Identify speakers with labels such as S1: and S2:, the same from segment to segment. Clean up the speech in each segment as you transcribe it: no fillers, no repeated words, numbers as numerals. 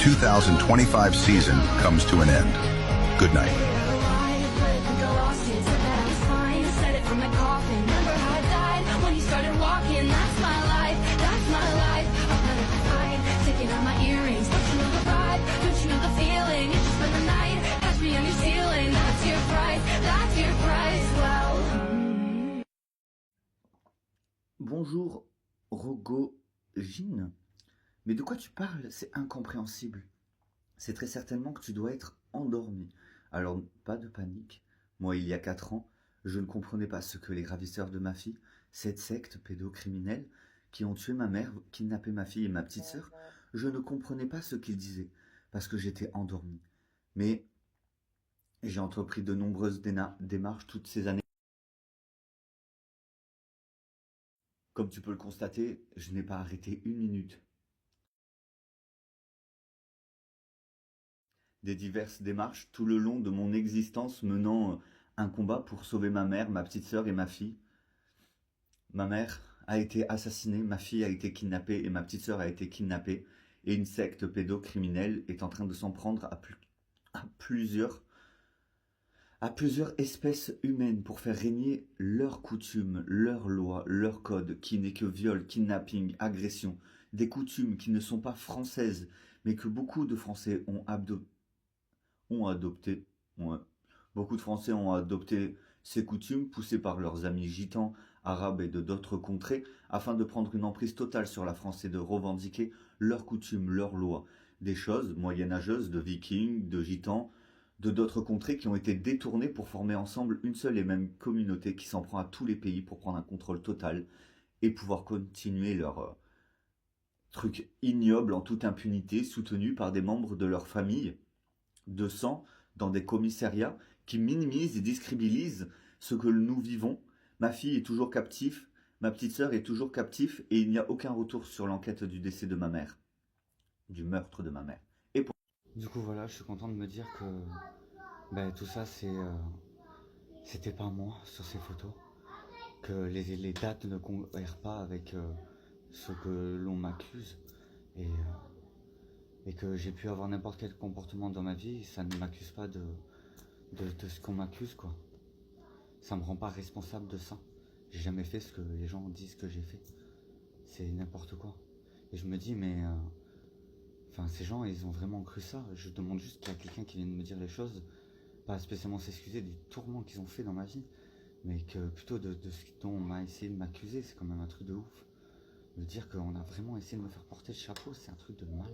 S1: 2025 season comes to an end. Good night.
S2: Bonjour, Rogojin. Mais de quoi tu parles? C'est incompréhensible. C'est très certainement que tu dois être endormi. Alors, pas de panique. Moi, il y a 4 ans, je ne comprenais pas ce que les ravisseurs de ma fille, cette secte pédocriminelle, qui ont tué ma mère, kidnappé ma fille et ma petite sœur, je ne comprenais pas ce qu'ils disaient, parce que j'étais endormi. Mais j'ai entrepris de nombreuses démarches toutes ces années. Comme tu peux le constater, je n'ai pas arrêté une minute. Des diverses démarches tout le long de mon existence menant un combat pour sauver ma mère, ma petite sœur et ma fille. Ma mère a été assassinée, ma fille a été kidnappée et ma petite sœur a été kidnappée. Et une secte pédocriminelle est en train de s'en prendre à plusieurs espèces humaines pour faire régner leurs coutumes, leurs lois, leurs codes, qui n'est que viol, kidnapping, agression. Des coutumes qui ne sont pas françaises, mais que beaucoup de Français ont adopté. Ouais. Beaucoup de Français ont adopté ces coutumes, poussées par leurs amis gitans, arabes et de d'autres contrées, afin de prendre une emprise totale sur la France et de revendiquer leurs coutumes, leurs lois. Des choses moyenâgeuses de vikings, de gitans, de d'autres contrées qui ont été détournées pour former ensemble une seule et même communauté qui s'en prend à tous les pays pour prendre un contrôle total et pouvoir continuer leur truc ignoble en toute impunité, soutenu par des membres de leur famille de sang dans des commissariats qui minimisent et discrédibilisent ce que nous vivons. Ma fille est toujours captive, ma petite sœur est toujours captive et il n'y a aucun retour sur l'enquête du décès de ma mère, du meurtre de ma mère. Du coup voilà, je suis content de me dire que tout ça c'était pas moi sur ces photos, que les dates ne convergent pas avec ce que l'on m'accuse et que j'ai pu avoir n'importe quel comportement dans ma vie, ça ne m'accuse pas de ce qu'on m'accuse, quoi. Ça me rend pas responsable de ça. J'ai jamais fait ce que les gens disent que j'ai fait. C'est n'importe quoi. Et je me dis, mais ces gens, ils ont vraiment cru ça. Je demande juste qu'il y a quelqu'un qui vienne me dire les choses, pas spécialement s'excuser des tourments qu'ils ont fait dans ma vie, mais que plutôt de ce dont on m'a essayé de m'accuser. C'est quand même un truc de ouf. Me dire qu'on a vraiment essayé de me faire porter le chapeau, c'est un truc de malade.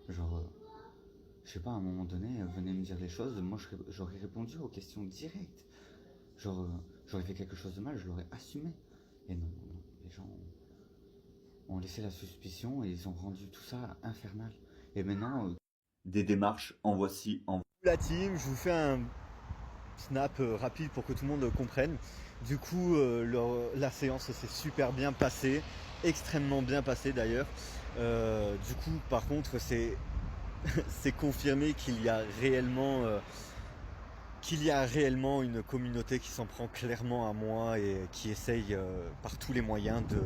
S2: Genre, je sais pas, à un moment donné, venez me dire les choses, moi j'aurais répondu aux questions directes. Genre, j'aurais fait quelque chose de mal, je l'aurais assumé. Et non, les gens ont laissé la suspicion et ils ont rendu tout ça infernal. Et maintenant, des démarches, en voici en...
S3: La team, je vous fais un snap rapide pour que tout le monde comprenne. Du coup, la séance s'est super bien passée, extrêmement bien passée d'ailleurs. Du coup, par contre, c'est confirmé qu'il y a réellement une communauté qui s'en prend clairement à moi et qui essaye par tous les moyens de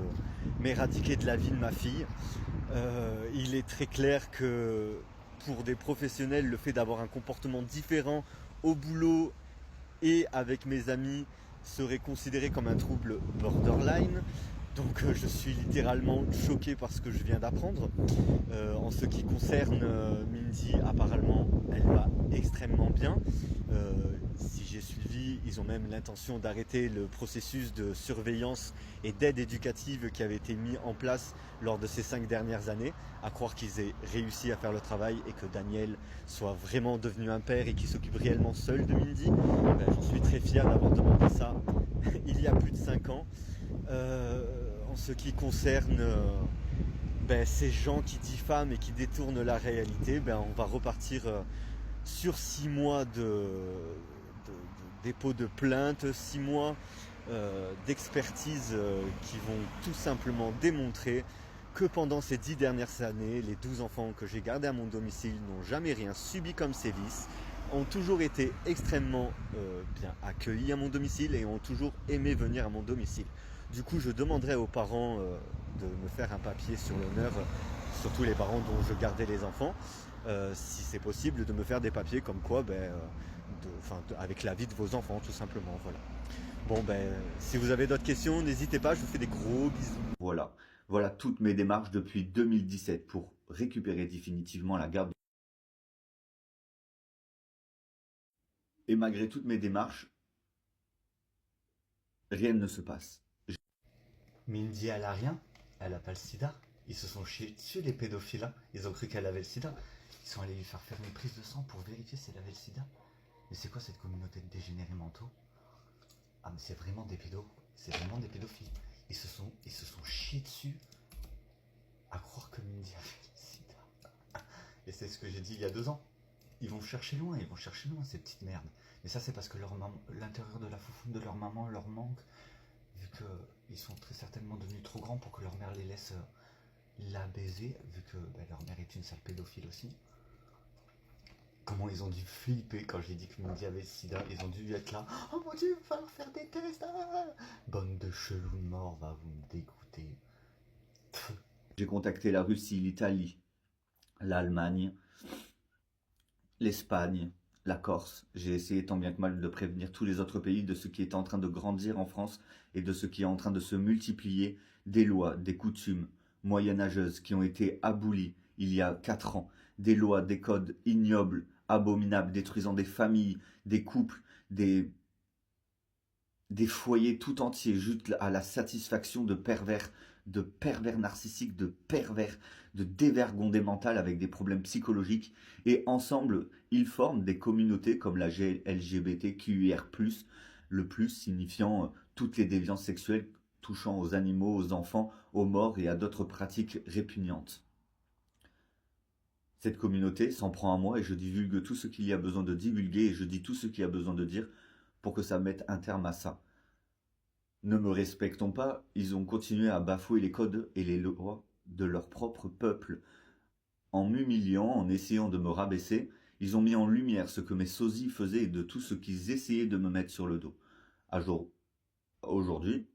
S3: m'éradiquer de la vie de ma fille. Il est très clair que pour des professionnels, le fait d'avoir un comportement différent au boulot et avec mes amis serait considéré comme un trouble borderline. Donc je suis littéralement choqué par ce que je viens d'apprendre. En ce qui concerne Mindy, apparemment elle va extrêmement bien. Si j'ai suivi, ils ont même l'intention d'arrêter le processus de surveillance et d'aide éducative qui avait été mis en place lors de ces 5 dernières années. À croire qu'ils aient réussi à faire le travail et que Daniel soit vraiment devenu un père et qu'il s'occupe réellement seul de Mindy. J'en suis très fier d'avoir demandé ça il y a plus de 5 ans. En ce qui concerne ces gens qui diffament et qui détournent la réalité, on va repartir sur 6 mois de dépôt de plainte, 6 mois d'expertise qui vont tout simplement démontrer que pendant ces 10 dernières années, les 12 enfants que j'ai gardés à mon domicile n'ont jamais rien subi comme sévices, ont toujours été extrêmement bien accueillis à mon domicile et ont toujours aimé venir à mon domicile. Du coup, je demanderai aux parents de me faire un papier sur l'honneur, surtout les parents dont je gardais les enfants, si c'est possible, de me faire des papiers comme quoi, avec l'avis de vos enfants, tout simplement. Voilà. Bon, si vous avez d'autres questions, n'hésitez pas, je vous fais des gros bisous.
S2: Voilà, voilà toutes mes démarches depuis 2017 pour récupérer définitivement la garde. Et malgré toutes mes démarches, rien ne se passe.
S3: Mindy, elle a rien, elle a pas le sida. Ils se sont chiés dessus, les pédophiles, hein. Ils ont cru qu'elle avait le sida. Ils sont allés lui faire une prise de sang pour vérifier si elle avait le sida. Mais c'est quoi cette communauté de dégénérés mentaux? Ah, mais c'est vraiment des pédos. C'est vraiment des pédophiles. Ils se sont chiés dessus à croire que Mindy avait le sida. Et c'est ce que j'ai dit il y a 2 ans. Ils vont chercher loin, ces petites merdes. Mais ça, c'est parce que l'intérieur de la foufoune de leur maman leur manque, vu qu'ils sont très certainement devenus trop grands pour que leur mère les laisse la baiser, vu que leur mère est une sale pédophile aussi. Comment ils ont dû flipper quand j'ai dit que Mindy avait le sida. Ils ont dû être là. Oh mon dieu, il va falloir faire des tests. Ah, bande de chelous de mort, va vous me dégoûter.
S2: J'ai contacté la Russie, l'Italie, l'Allemagne, l'Espagne, la Corse. J'ai essayé tant bien que mal de prévenir tous les autres pays de ce qui est en train de grandir en France et de ce qui est en train de se multiplier, des lois, des coutumes moyenâgeuses qui ont été abolies il y a 4 ans, des lois, des codes ignobles, abominables, détruisant des familles, des couples, des foyers tout entiers, juste à la satisfaction de pervers narcissiques, de pervers, de dévergondés mentales avec des problèmes psychologiques. Et ensemble, ils forment des communautés comme la LGBTQIR+, le plus signifiant toutes les déviances sexuelles touchant aux animaux, aux enfants, aux morts et à d'autres pratiques répugnantes. Cette communauté s'en prend à moi et je divulgue tout ce qu'il y a besoin de divulguer et je dis tout ce qu'il y a besoin de dire pour que ça mette un terme à ça. Ne me respectant pas, ils ont continué à bafouer les codes et les lois de leur propre peuple. En m'humiliant, en essayant de me rabaisser, ils ont mis en lumière ce que mes sosies faisaient et de tout ce qu'ils essayaient de me mettre sur le dos. Aujourd'hui,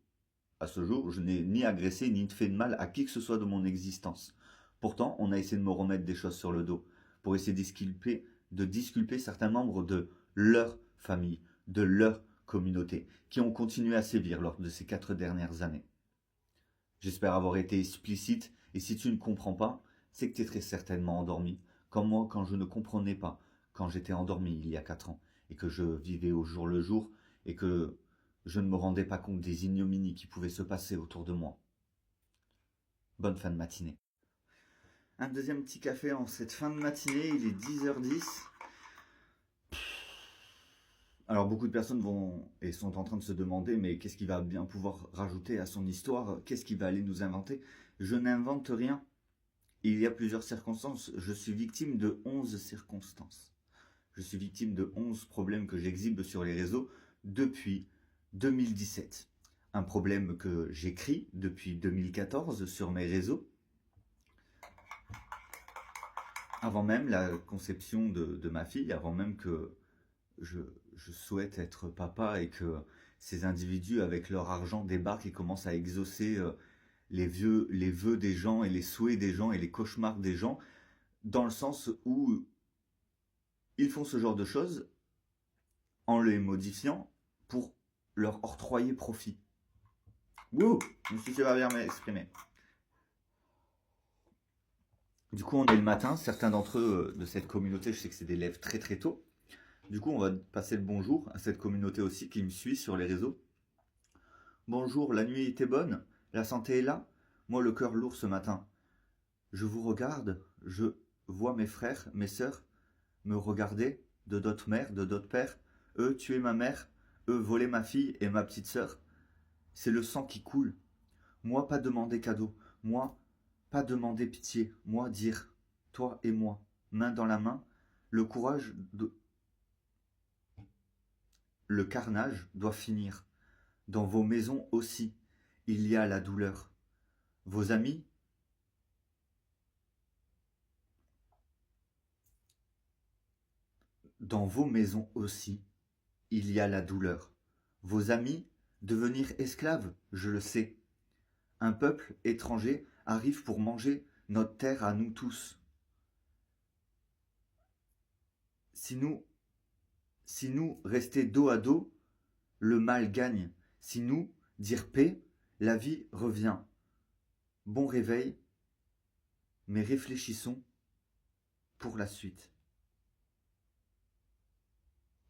S2: à ce jour, je n'ai ni agressé ni fait de mal à qui que ce soit de mon existence. Pourtant, on a essayé de me remettre des choses sur le dos, pour essayer de disculper certains membres de leur famille, de leur communauté, qui ont continué à sévir lors de ces 4 dernières années. J'espère avoir été explicite, et si tu ne comprends pas, c'est que tu es très certainement endormi, comme moi quand je ne comprenais pas, quand j'étais endormi il y a 4 ans, et que je vivais au jour le jour, et que je ne me rendais pas compte des ignominies qui pouvaient se passer autour de moi. Bonne fin de matinée. Un deuxième petit café en cette fin de matinée, il est 10h10. Alors beaucoup de personnes sont en train de se demander, mais qu'est-ce qu'il va bien pouvoir rajouter à son histoire? Qu'est-ce qu'il va aller nous inventer? Je n'invente rien. Il y a plusieurs circonstances. Je suis victime de 11 circonstances. Je suis victime de 11 problèmes que j'exhibe sur les réseaux depuis 2017. Un problème que j'écris depuis 2014 sur mes réseaux. Avant même la conception de ma fille, avant même que je souhaite être papa et que ces individus avec leur argent débarquent et commencent à exaucer les vœux des gens et les souhaits des gens et les cauchemars des gens, dans le sens où ils font ce genre de choses en les modifiant pour leur octroyer profit. Wouh, je me suis super bien exprimé. Du coup, on est le matin, certains d'entre eux de cette communauté, je sais que c'est des lèvres très très tôt. Du coup, on va passer le bonjour à cette communauté aussi qui me suit sur les réseaux. Bonjour, la nuit était bonne, la santé est là, moi le cœur lourd ce matin. Je vous regarde, je vois mes frères, mes sœurs me regarder, de d'autres mères, de d'autres pères, eux tuer ma mère, eux voler ma fille et ma petite sœur. C'est le sang qui coule. Moi pas demander cadeau, moi pas demander pitié, moi dire, toi et moi, main dans la main, le carnage doit finir. Dans vos maisons aussi, il y a la douleur. Vos amis, dans vos maisons aussi, il y a la douleur. Vos amis Devenir esclave, je le sais. Un peuple étranger arrive pour manger notre terre à nous tous. Si nous rester dos à dos, le mal gagne. Si nous dire paix, la vie revient. Bon réveil, mais réfléchissons pour la suite.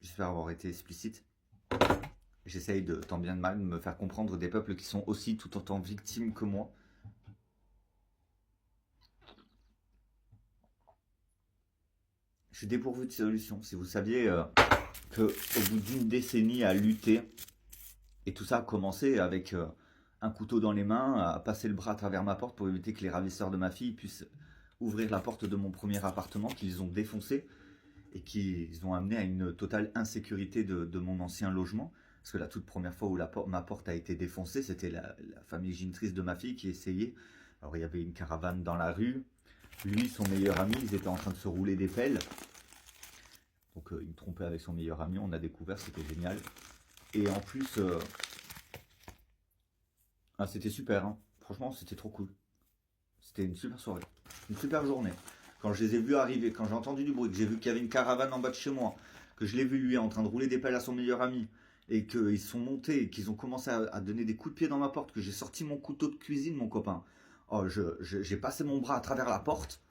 S2: J'espère avoir été explicite. J'essaye de tant bien de mal de me faire comprendre des peuples qui sont aussi tout autant victimes que moi. Je suis dépourvu de solution. Si vous saviez qu'au bout d'une décennie à lutter, et tout ça a commencé avec un couteau dans les mains, à passer le bras à travers ma porte pour éviter que les ravisseurs de ma fille puissent ouvrir la porte de mon premier appartement qu'ils ont défoncé et qu'ils ont amené à une totale insécurité de mon ancien logement. Parce que la toute première fois où ma porte a été défoncée, c'était la famille génitrice de ma fille qui essayait. Alors il y avait une caravane dans la rue. Lui, son meilleur ami, ils étaient en train de se rouler des pelles. Donc il me trompait avec son meilleur ami, on a découvert, c'était génial. Et en plus, c'était super, hein. Franchement c'était trop cool. C'était une super soirée, une super journée. Quand je les ai vus arriver, quand j'ai entendu du bruit, que j'ai vu qu'il y avait une caravane en bas de chez moi, que je l'ai vu lui en train de rouler des pelles à son meilleur ami, et qu'ils sont montés, et qu'ils ont commencé à donner des coups de pied dans ma porte, que j'ai sorti mon couteau de cuisine, mon copain. Oh, j'ai passé mon bras à travers la porte.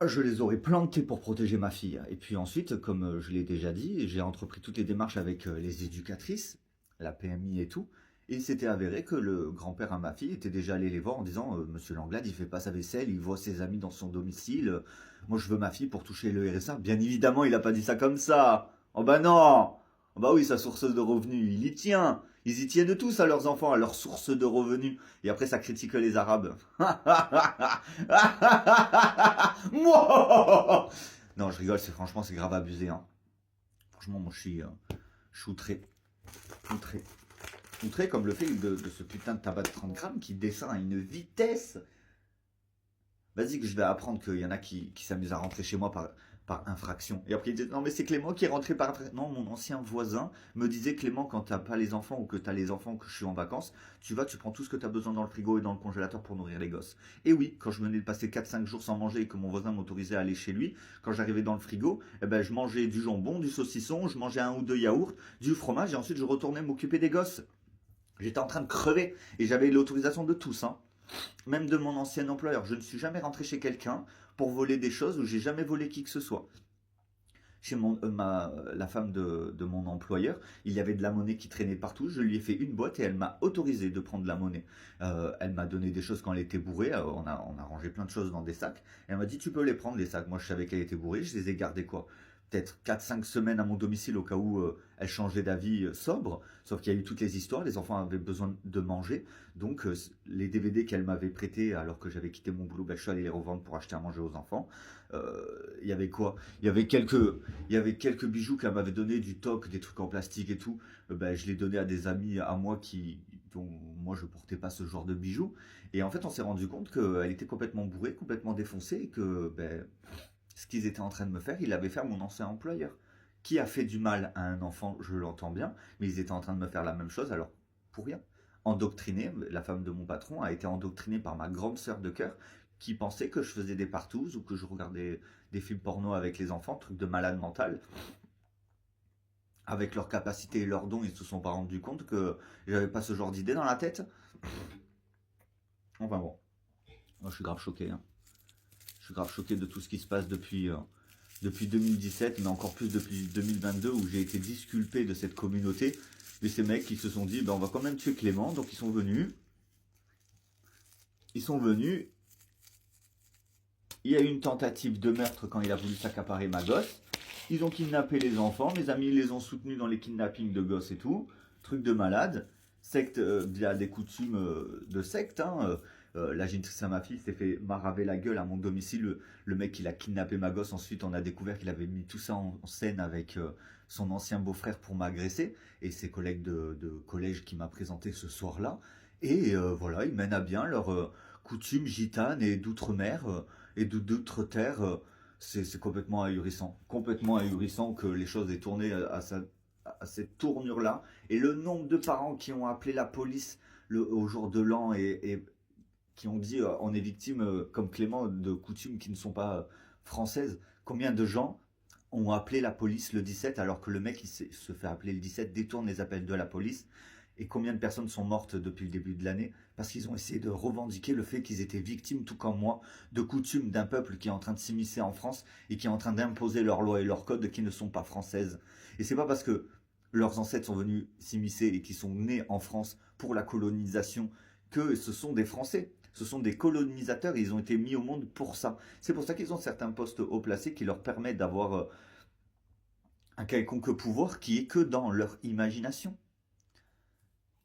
S2: Je les aurais plantés pour protéger ma fille. Et puis ensuite, comme je l'ai déjà dit, j'ai entrepris toutes les démarches avec les éducatrices, la PMI et tout. Et il s'était avéré que le grand-père à ma fille était déjà allé les voir en disant Monsieur Langlade, il fait pas sa vaisselle, il voit ses amis dans son domicile. Moi, je veux ma fille pour toucher le RSA. Bien évidemment, il n'a pas dit ça comme ça. Oh bah non. Oh bah oui, sa source de revenus, il y tient. Ils y tiennent tous à leurs enfants, à leur source de revenus. Et après, ça critique les Arabes. Non, je rigole, franchement, c'est grave abusé. Hein. Franchement, moi, je suis outré. Outré comme le fait de ce putain de tabac de 30 grammes qui descend à une vitesse. Vas-y que je vais apprendre qu'il y en a qui s'amusent à rentrer chez moi par infraction. Et après ils disent non mais c'est Clément qui est rentré par infraction. Non, mon ancien voisin me disait Clément, quand t'as pas les enfants ou que t'as les enfants, que je suis en vacances, tu prends tout ce que t'as besoin dans le frigo et dans le congélateur pour nourrir les gosses. Et oui, quand je venais de passer 4-5 jours sans manger et que mon voisin m'autorisait à aller chez lui, quand j'arrivais dans le frigo, je mangeais du jambon, du saucisson, je mangeais 1 ou 2 yaourts, du fromage et ensuite je retournais m'occuper des gosses. J'étais en train de crever et j'avais l'autorisation de tous, hein. Même de mon ancien employeur. Je ne suis jamais rentré chez quelqu'un pour voler des choses ou j'ai jamais volé qui que ce soit. Chez la femme de mon employeur, il y avait de la monnaie qui traînait partout. Je lui ai fait une boîte et elle m'a autorisé de prendre de la monnaie. Elle m'a donné des choses quand elle était bourrée. On a rangé plein de choses dans des sacs. Et elle m'a dit tu peux les prendre les sacs. Moi je savais qu'elle était bourrée. Je les ai gardés quoi, peut-être 4-5 semaines à mon domicile au cas où elle changeait d'avis sobre. Sauf qu'il y a eu toutes les histoires, les enfants avaient besoin de manger. Donc les DVD qu'elle m'avait prêtés alors que j'avais quitté mon boulot, je suis allé les revendre pour acheter à manger aux enfants. Il y avait quoi? Il y avait quelques bijoux qu'elle m'avait donné, du toc, des trucs en plastique et tout. Je les donnais à des amis à moi dont moi je portais pas ce genre de bijoux. Et en fait on s'est rendu compte qu'elle était complètement bourrée, complètement défoncée et que ce qu'ils étaient en train de me faire, ils l'avaient fait à mon ancien employeur. Qui a fait du mal à un enfant, je l'entends bien, mais ils étaient en train de me faire la même chose, alors pour rien. Endoctrinée, la femme de mon patron a été endoctrinée par ma grande sœur de cœur, qui pensait que je faisais des partouzes ou que je regardais des films porno avec les enfants, truc de malade mental. Avec leur capacité et leurs dons, ils se sont pas rendus compte que j'avais pas ce genre d'idée dans la tête. Enfin bon, moi je suis grave choqué, hein. Je suis grave choqué de tout ce qui se passe depuis 2017, mais encore plus depuis 2022, où j'ai été disculpé de cette communauté. Mais ces mecs qui se sont dit, on va quand même tuer Clément, donc ils sont venus. Il y a eu une tentative de meurtre quand il a voulu s'accaparer ma gosse. Ils ont kidnappé les enfants, mes amis les ont soutenus dans les kidnappings de gosses et tout. Truc de malade. Secte via des coutumes de secte, hein. La génitrice à ma fille s'est fait maraver la gueule à mon domicile. Le mec qui l'a kidnappé ma gosse, ensuite on a découvert qu'il avait mis tout ça en scène avec son ancien beau-frère pour m'agresser. Et ses collègues de collège qui m'a présenté ce soir-là. Et voilà, ils mènent à bien leurs coutumes gitanes et d'outre-mer et d'outre-terre. C'est complètement ahurissant. Complètement ahurissant que les choses aient tourné à cette tournure-là. Et le nombre de parents qui ont appelé la police au jour de l'an et qui ont dit on est victime, comme Clément, de coutumes qui ne sont pas françaises. Combien de gens ont appelé la police le 17 alors que le mec il se fait appeler le 17, détourne les appels de la police? Et combien de personnes sont mortes depuis le début de l'année parce qu'ils ont essayé de revendiquer le fait qu'ils étaient victimes, tout comme moi, de coutumes d'un peuple qui est en train de s'immiscer en France et qui est en train d'imposer leurs lois et leurs codes qui ne sont pas françaises. Et c'est pas parce que leurs ancêtres sont venus s'immiscer et qui sont nés en France pour la colonisation que ce sont des Français. Ce sont des colonisateurs et ils ont été mis au monde pour ça. C'est pour ça qu'ils ont certains postes haut placés qui leur permettent d'avoir un quelconque pouvoir qui est que dans leur imagination.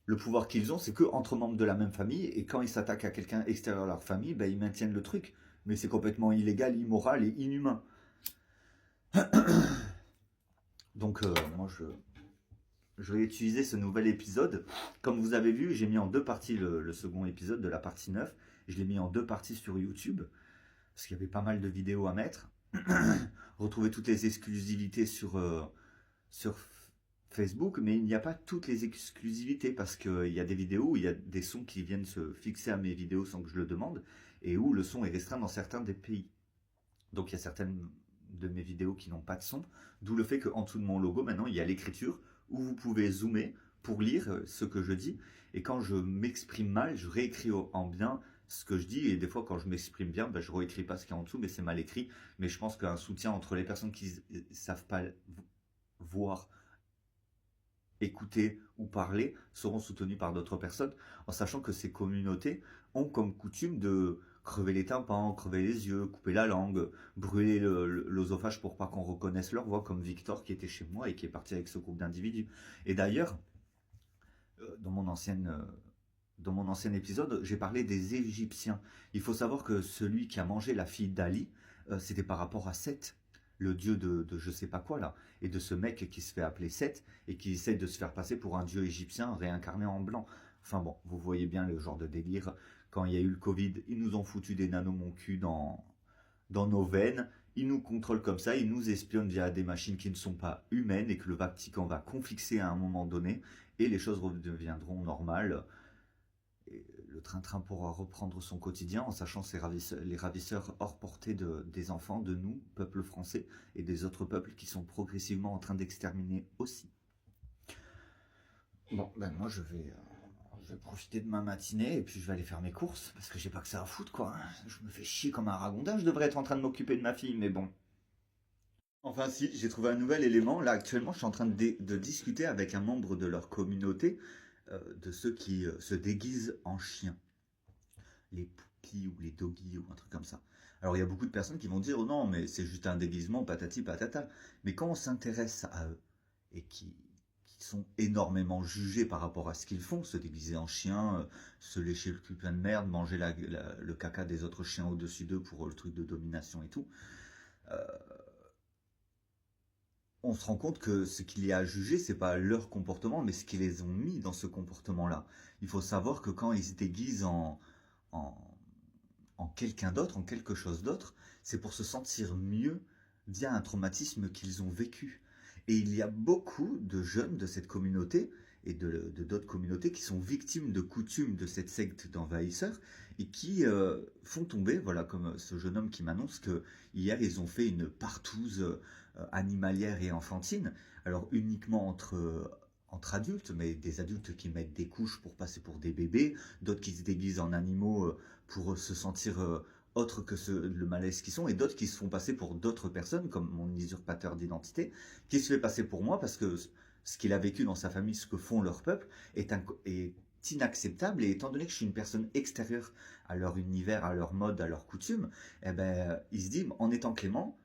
S2: Le pouvoir qu'ils ont, c'est que entre membres de la même famille, et quand ils s'attaquent à quelqu'un extérieur à leur famille, ben, ils maintiennent le truc. Mais c'est complètement illégal, immoral et inhumain. Donc moi je vais utiliser ce nouvel épisode. Comme vous avez vu, j'ai mis en 2 parties le second épisode de la partie 9. Je l'ai mis en 2 parties sur YouTube, parce qu'il y avait pas mal de vidéos à mettre. Retrouvez toutes les exclusivités sur Facebook, mais il n'y a pas toutes les exclusivités, parce qu'il y a des vidéos où il y a des sons qui viennent se fixer à mes vidéos sans que je le demande, et où le son est restreint dans certains des pays. Donc il y a certaines de mes vidéos qui n'ont pas de son, d'où le fait qu'en dessous de mon logo, maintenant, il y a l'écriture, où vous pouvez zoomer pour lire ce que je dis, et quand je m'exprime mal, je réécris en bien ce que je dis, et des fois quand je m'exprime bien, ben, je réécris pas ce qu'il y a en dessous, mais c'est mal écrit. Mais je pense qu'un soutien entre les personnes qui ne savent pas voir, écouter ou parler seront soutenus par d'autres personnes, en sachant que ces communautés ont comme coutume de crever les tympans, crever les yeux, couper la langue, brûler l'œsophage pour pas qu'on reconnaisse leur voix, comme Victor qui était chez moi et qui est parti avec ce groupe d'individus. Et d'ailleurs, dans mon ancien épisode, j'ai parlé des Égyptiens. Il faut savoir que celui qui a mangé la fille d'Ali, c'était par rapport à Seth, le dieu de je sais pas quoi là, et de ce mec qui se fait appeler Seth et qui essaie de se faire passer pour un dieu égyptien réincarné en blanc. Enfin bon, vous voyez bien le genre de délire. Quand il y a eu le Covid, ils nous ont foutu des nanomon-cul dans nos veines, ils nous contrôlent comme ça, ils nous espionnent via des machines qui ne sont pas humaines et que le Vatican va confixer à un moment donné, et les choses redeviendront normales. Et le train-train pourra reprendre son quotidien en sachant les ravisseurs hors portée des enfants, de nous, peuple français, et des autres peuples qui sont progressivement en train d'exterminer aussi. Bon, ben moi je vais profiter de ma matinée et puis je vais aller faire mes courses parce que j'ai pas que ça à foutre quoi. Je me fais chier comme un ragondin, je devrais être en train de m'occuper de ma fille, mais bon. Enfin si, j'ai trouvé un nouvel élément. Là actuellement je suis en train de discuter avec un membre de leur communauté, de ceux qui se déguisent en chiens. Les poupis ou les doggies ou un truc comme ça. Alors il y a beaucoup de personnes qui vont dire oh non mais c'est juste un déguisement patati patata. Mais quand on s'intéresse à eux et qui sont énormément jugés par rapport à ce qu'ils font, se déguiser en chien, se lécher le cul plein de merde, manger le caca des autres chiens au-dessus d'eux pour le truc de domination et tout, on se rend compte que ce qu'il y a à juger, c'est pas leur comportement, mais ce qu'ils les ont mis dans ce comportement-là. Il faut savoir que quand ils se déguisent en quelqu'un d'autre, en quelque chose d'autre, c'est pour se sentir mieux via un traumatisme qu'ils ont vécu. Et il y a beaucoup de jeunes de cette communauté et de d'autres communautés qui sont victimes de coutumes de cette secte d'envahisseurs et qui font tomber, voilà, comme ce jeune homme qui m'annonce que hier ils ont fait une partouze animalière et enfantine, alors uniquement entre adultes, mais des adultes qui mettent des couches pour passer pour des bébés, d'autres qui se déguisent en animaux pour se sentir autres que le malaise qu'ils sont, et d'autres qui se font passer pour d'autres personnes, comme mon usurpateur d'identité, qui se fait passer pour moi parce que ce qu'il a vécu dans sa famille, ce que font leurs peuples, est inacceptable, et étant donné que je suis une personne extérieure à leur univers, à leur mode, à leurs coutumes, eh ben, il se dit, en étant Clément,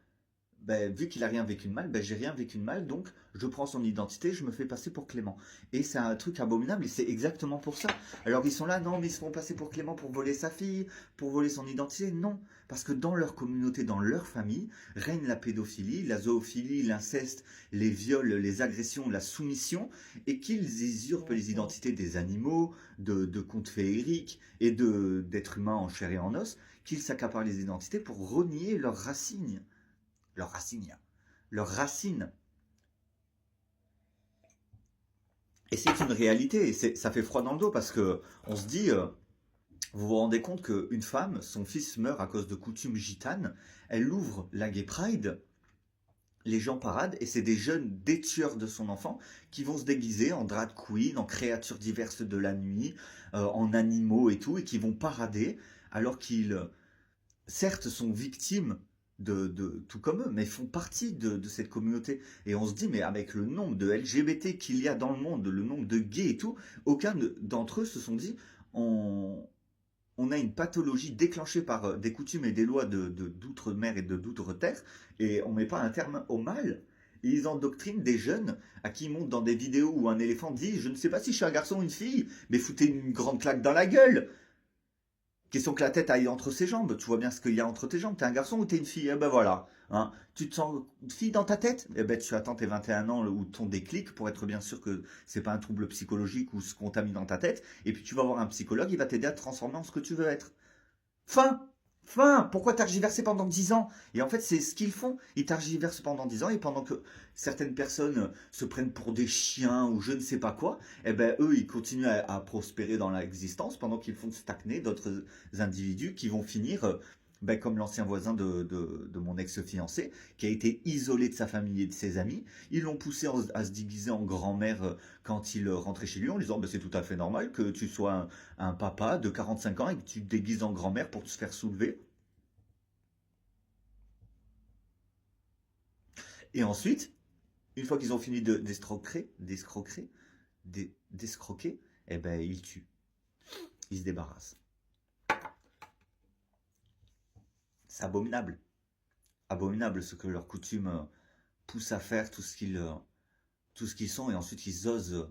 S2: ben, vu qu'il a rien vécu de mal, ben, j'ai rien vécu de mal, donc je prends son identité, je me fais passer pour Clément. Et c'est un truc abominable, et c'est exactement pour ça. Alors ils sont là, non, mais ils se font passer pour Clément pour voler sa fille, pour voler son identité. Non, parce que dans leur communauté, dans leur famille, règne la pédophilie, la zoophilie, l'inceste, les viols, les agressions, la soumission, et qu'ils usurpent les identités des animaux, de contes féeriques, et d'êtres humains en chair et en os, qu'ils s'accaparent les identités pour renier leurs racines. Leurs racines. Et c'est une réalité, et ça fait froid dans le dos parce que on se dit, vous vous rendez compte qu'une femme, son fils meurt à cause de coutumes gitanes, elle ouvre la Gay Pride, les gens paradent, et c'est des jeunes des tueurs de son enfant qui vont se déguiser en drag queen, en créatures diverses de la nuit, en animaux et tout, et qui vont parader alors qu'ils, certes, sont victimes tout comme eux, mais font partie de cette communauté. Et on se dit, mais avec le nombre de LGBT qu'il y a dans le monde, le nombre de gays et tout, aucun d'entre eux se sont dit, on, on a une pathologie déclenchée par des coutumes et des lois d'outre-mer et d'outre-terre, et on met pas un terme au mal. Et ils endoctrinent des jeunes à qui ils montrent dans des vidéos où un éléphant dit je ne sais pas si je suis un garçon ou une fille, mais foutez une grande claque dans la gueule. Question que la tête aille entre ses jambes. Tu vois bien ce qu'il y a entre tes jambes. T'es un garçon ou t'es une fille? Eh ben voilà. Hein. Tu te sens fille dans ta tête? Eh ben tu attends tes 21 ans ou ton déclic pour être bien sûr que c'est pas un trouble psychologique ou ce qu'on t'a mis dans ta tête. Et puis tu vas voir un psychologue, il va t'aider à te transformer en ce que tu veux être. Fin. Fin. Pourquoi tergiverser pendant 10 ans? Et en fait, c'est ce qu'ils font. Ils tergiversent pendant 10 ans et pendant que certaines personnes se prennent pour des chiens ou je ne sais pas quoi, eh ben eux, ils continuent à prospérer dans l'existence pendant qu'ils font stagner d'autres individus qui vont finir ben, comme l'ancien voisin de mon ex-fiancé, qui a été isolé de sa famille et de ses amis. Ils l'ont poussé à se déguiser en grand-mère quand il rentrait chez lui, en lui disant ben, c'est tout à fait normal que tu sois un papa de 45 ans et que tu te déguises en grand-mère pour te faire soulever. Et ensuite, une fois qu'ils ont fini d'escroquer, eh ben ils tuent, ils se débarrassent. C'est abominable, abominable ce que leur coutume pousse à faire, tout ce qu'ils sont, et ensuite ils osent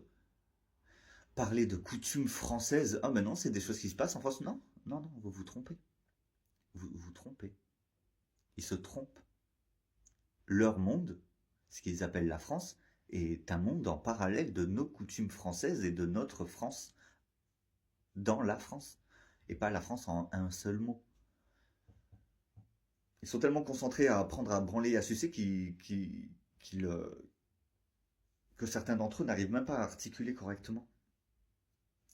S2: parler de coutumes françaises. Ah ben non, c'est des choses qui se passent en France. Non, non, non, vous vous trompez. Vous vous trompez. Ils se trompent. Leur monde, ce qu'ils appellent la France, est un monde en parallèle de nos coutumes françaises et de notre France dans la France. Et pas la France en un seul mot. Ils sont tellement concentrés à apprendre à branler et à sucer que certains d'entre eux n'arrivent même pas à articuler correctement.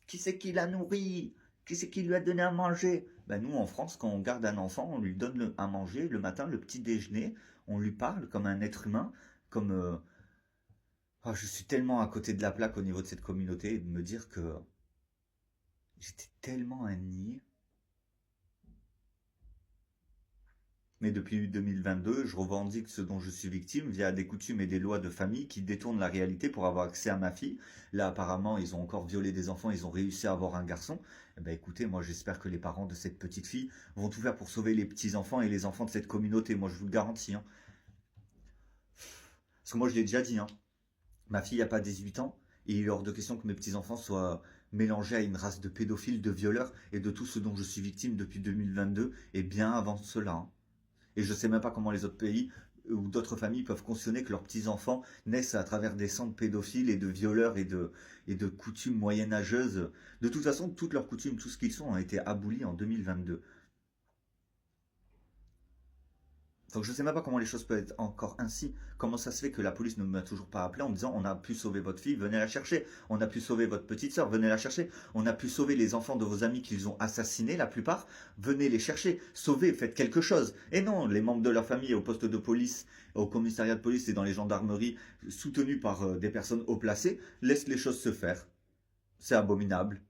S2: Qui c'est qui l'a nourri? Qui c'est qui lui a donné à manger? Ben nous, en France, quand on garde un enfant, on lui donne à manger le matin, le petit déjeuner, on lui parle comme un être humain, comme... oh, je suis tellement à côté de la plaque au niveau de cette communauté, et de me dire que j'étais tellement un niais. Mais depuis 2022, je revendique ce dont je suis victime via des coutumes et des lois de famille qui détournent la réalité pour avoir accès à ma fille. Là, apparemment, ils ont encore violé des enfants, ils ont réussi à avoir un garçon. Eh ben, écoutez, moi, j'espère que les parents de cette petite fille vont tout faire pour sauver les petits-enfants et les enfants de cette communauté. Moi, je vous le garantis. Hein. Parce que moi, je l'ai déjà dit. Hein. Ma fille n'a pas 18 ans et il est hors de question que mes petits-enfants soient mélangés à une race de pédophiles, de violeurs et de tout ce dont je suis victime depuis 2022 et bien avant cela. Hein. Et je ne sais même pas comment les autres pays ou d'autres familles peuvent cautionner que leurs petits-enfants naissent à travers des centres pédophiles et de violeurs et de coutumes moyenâgeuses. De toute façon, toutes leurs coutumes, tout ce qu'ils sont, ont été abolis en 2022. Donc je ne sais même pas comment les choses peuvent être encore ainsi. Comment ça se fait que la police ne m'a toujours pas appelé en me disant on a pu sauver votre fille, venez la chercher. On a pu sauver votre petite soeur, venez la chercher. On a pu sauver les enfants de vos amis qu'ils ont assassinés, la plupart. Venez les chercher. Sauvez, faites quelque chose. Et non, les membres de leur famille au poste de police, au commissariat de police et dans les gendarmeries, soutenus par des personnes haut placées, laissent les choses se faire. C'est abominable.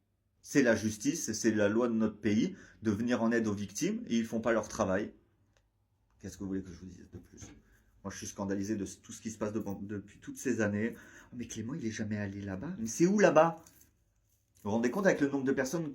S2: C'est la justice, c'est la loi de notre pays de venir en aide aux victimes et ils font pas leur travail. Qu'est-ce que vous voulez que je vous dise de plus? Moi, je suis scandalisé de tout ce qui se passe depuis toutes ces années. Oh, mais Clément, il est jamais allé là-bas. Mais c'est où là-bas? Vous vous rendez compte avec le nombre de personnes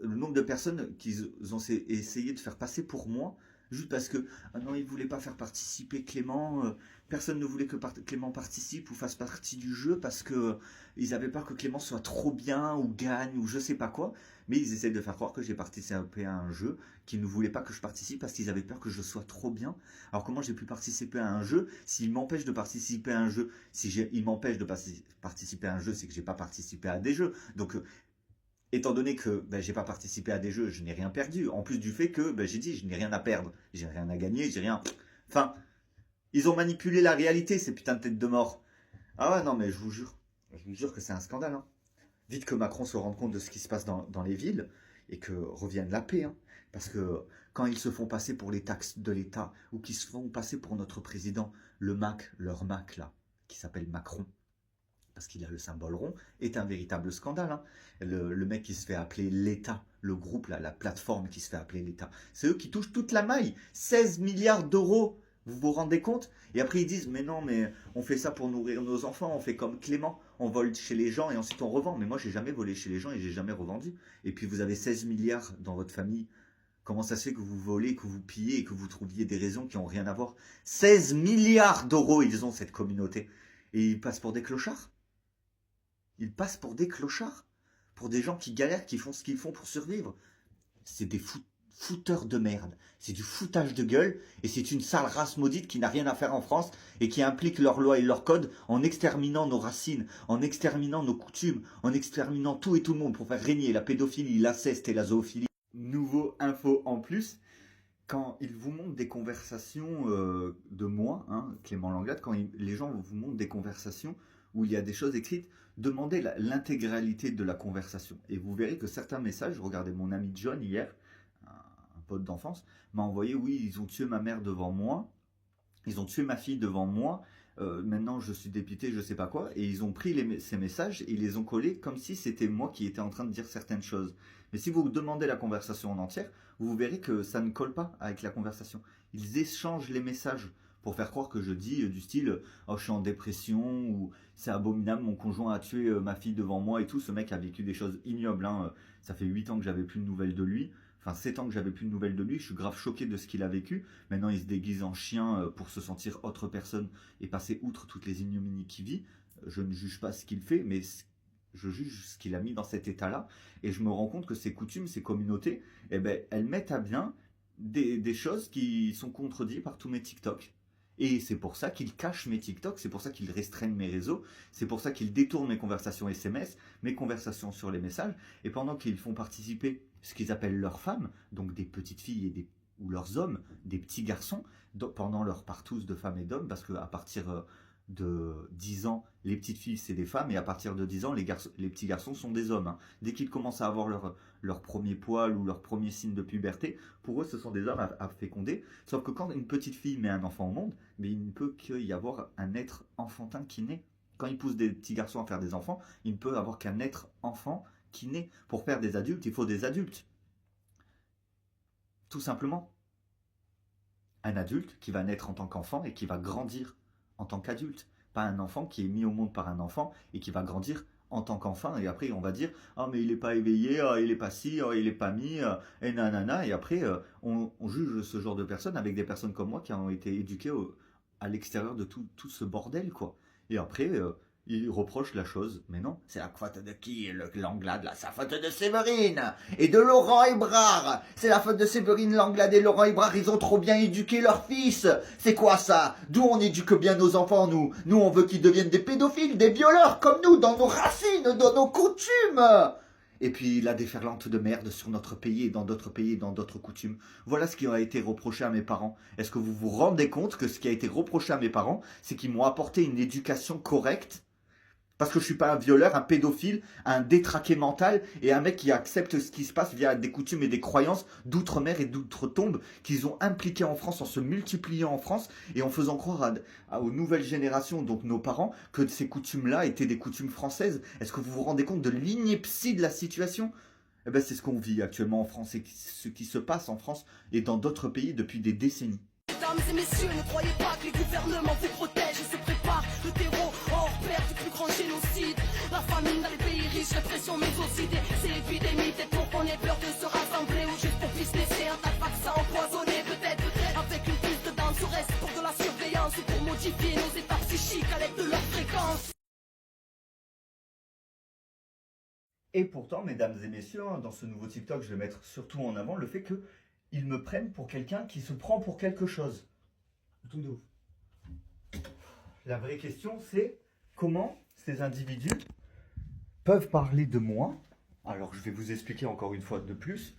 S2: le nombre de personnes qu'ils ont essayé de faire passer pour moi, juste parce que ah non, ils voulaient pas faire participer Clément. Personne ne voulait que Clément participe ou fasse partie du jeu parce que ils avaient peur que Clément soit trop bien ou gagne ou je sais pas quoi. Mais ils essayent de faire croire que j'ai participé à un jeu, qu'ils ne voulaient pas que je participe parce qu'ils avaient peur que je sois trop bien. Alors comment j'ai pu participer à un jeu s'ils m'empêchent de participer à un jeu? Si ils m'empêchent de participer à un jeu, c'est que j'ai pas participé à des jeux. Donc étant donné que j'ai pas participé à des jeux, je n'ai rien perdu. En plus du fait que j'ai dit je n'ai rien à perdre, j'ai rien à gagner, j'ai rien. Enfin, ils ont manipulé la réalité, ces putains de têtes de mort. Ah ouais, non mais je vous jure. Je vous jure que c'est un scandale. Hein. Vite que Macron se rende compte de ce qui se passe dans les villes et que revienne la paix. Hein. Parce que quand ils se font passer pour les taxes de l'État ou qu'ils se font passer pour notre président, leur Mac là, qui s'appelle Macron, parce qu'il a le symbole rond, est un véritable scandale. Hein. Le mec qui se fait appeler l'État, le groupe là, la plateforme qui se fait appeler l'État, c'est eux qui touchent toute la maille. 16 milliards d'euros, vous vous rendez compte? Et après ils disent, mais non, mais on fait ça pour nourrir nos enfants, on fait comme Clément, on vole chez les gens et ensuite on revend. Mais moi j'ai jamais volé chez les gens et j'ai jamais revendu. Et puis vous avez 16 milliards dans votre famille. Comment ça se fait que vous volez, que vous pillez et que vous trouviez des raisons qui n'ont rien à voir? 16 milliards d'euros ils ont, cette communauté. Et ils passent pour des clochards. Ils passent pour des clochards. Pour des gens qui galèrent, qui font ce qu'ils font pour survivre. C'est des fouteurs de merde. C'est du foutage de gueule. Et c'est une sale race maudite qui n'a rien à faire en France et qui implique leurs lois et leurs codes en exterminant nos racines, en exterminant nos coutumes, en exterminant tout et tout le monde pour faire régner la pédophilie, l'inceste et la zoophilie. Nouveau info en plus, quand ils vous montrent des conversations de moi, hein, Clément Langlade, quand les gens vous montrent des conversations où il y a des choses écrites, demandez l'intégralité de la conversation. Et vous verrez que certains messages, regardez mon ami John hier, un pote d'enfance, m'a envoyé, oui, ils ont tué ma mère devant moi, ils ont tué ma fille devant moi, maintenant je suis dépité, je sais pas quoi, et ils ont pris ces messages et ils les ont collés comme si c'était moi qui étais en train de dire certaines choses. Mais si vous demandez la conversation en entière, vous verrez que ça ne colle pas avec la conversation. Ils échangent les messages pour faire croire que je dis du style « Oh, je suis en dépression » ou « C'est abominable, mon conjoint a tué ma fille devant moi » et tout. Ce mec a vécu des choses ignobles. Hein. Ça fait 8 ans que j'avais plus de nouvelles de lui. Enfin, 7 ans que j'avais plus de nouvelles de lui. Je suis grave choqué de ce qu'il a vécu. Maintenant, il se déguise en chien pour se sentir autre personne et passer outre toutes les ignominies qu'il vit. Je ne juge pas ce qu'il fait, mais je juge ce qu'il a mis dans cet état-là. Et je me rends compte que ces coutumes, ces communautés, eh ben, elles mettent à bien des choses qui sont contredites par tous mes TikTok. Et c'est pour ça qu'ils cachent mes TikTok, c'est pour ça qu'ils restreignent mes réseaux, c'est pour ça qu'ils détournent mes conversations SMS, mes conversations sur les messages, et pendant qu'ils font participer ce qu'ils appellent leurs femmes, donc des petites filles ou leurs hommes, des petits garçons, pendant leur partouze de femmes et d'hommes, parce qu'à partir de 10 ans, les petites filles c'est des femmes, et à partir de 10 ans, les petits garçons sont des hommes. Hein. Dès qu'ils commencent à avoir leur premier poil ou leur premier signe de puberté, pour eux ce sont des hommes à féconder. Sauf que quand une petite fille met un enfant au monde, mais il ne peut qu'y avoir un être enfantin qui naît. Quand ils poussent des petits garçons à faire des enfants, il ne peut avoir qu'un être enfant qui naît. Pour faire des adultes, il faut des adultes. Tout simplement. Un adulte qui va naître en tant qu'enfant et qui va grandir en tant qu'adulte. Pas un enfant qui est mis au monde par un enfant et qui va grandir en tant qu'enfant. Et après, on va dire « Ah, mais il n'est pas éveillé, il n'est pas ci, il n'est pas mis, et nanana. » Et après, on juge ce genre de personnes avec des personnes comme moi qui ont été éduquées à l'extérieur de tout ce bordel, quoi. Et après, ils reprochent la chose. Mais non, c'est la faute de qui, Langlade, là? C'est la faute de Séverine et de Laurent Hébrard. C'est la faute de Séverine, Langlade et Laurent Hébrard. Ils ont trop bien éduqué leur fils. C'est quoi ça? D'où on éduque bien nos enfants, nous? Nous, on veut qu'ils deviennent des pédophiles, des violeurs, comme nous, dans nos racines, dans nos coutumes. Et puis la déferlante de merde sur notre pays et dans d'autres pays et dans d'autres coutumes. Voilà ce qui a été reproché à mes parents. Est-ce que vous vous rendez compte que ce qui a été reproché à mes parents, c'est qu'ils m'ont apporté une éducation correcte? Parce que je suis pas un violeur, un pédophile, un détraqué mental et un mec qui accepte ce qui se passe via des coutumes et des croyances d'outre-mer et d'outre-tombe qu'ils ont impliquées en France en se multipliant en France et en faisant croire aux nouvelles générations, donc nos parents, que ces coutumes-là étaient des coutumes françaises. Est-ce que vous vous rendez compte de l'ineptie de la situation? Eh ben, c'est ce qu'on vit actuellement en France et ce qui se passe en France et dans d'autres pays depuis des décennies.
S4: Mesdames et messieurs, ne croyez pas que les gouvernements vous protègent et se préparent. Le terreau hors pair du plus grand génocide. La famine dans les pays riches, répression mais aussi c'est l'épidémie. Peut-être pour qu'on ait peur de se rassembler ou juste pour businesser un tas de vaccins empoisonnés. Peut-être avec une puce dedans, reste pour de la surveillance ou pour modifier nos états psychiques à l'aide de leur fréquence.
S2: Et pourtant, mesdames et messieurs, dans ce nouveau TikTok, je vais mettre surtout en avant le fait que ils me prennent pour quelqu'un qui se prend pour quelque chose. Tout de ouf. La vraie question, c'est comment ces individus peuvent parler de moi. Alors, je vais vous expliquer encore une fois de plus.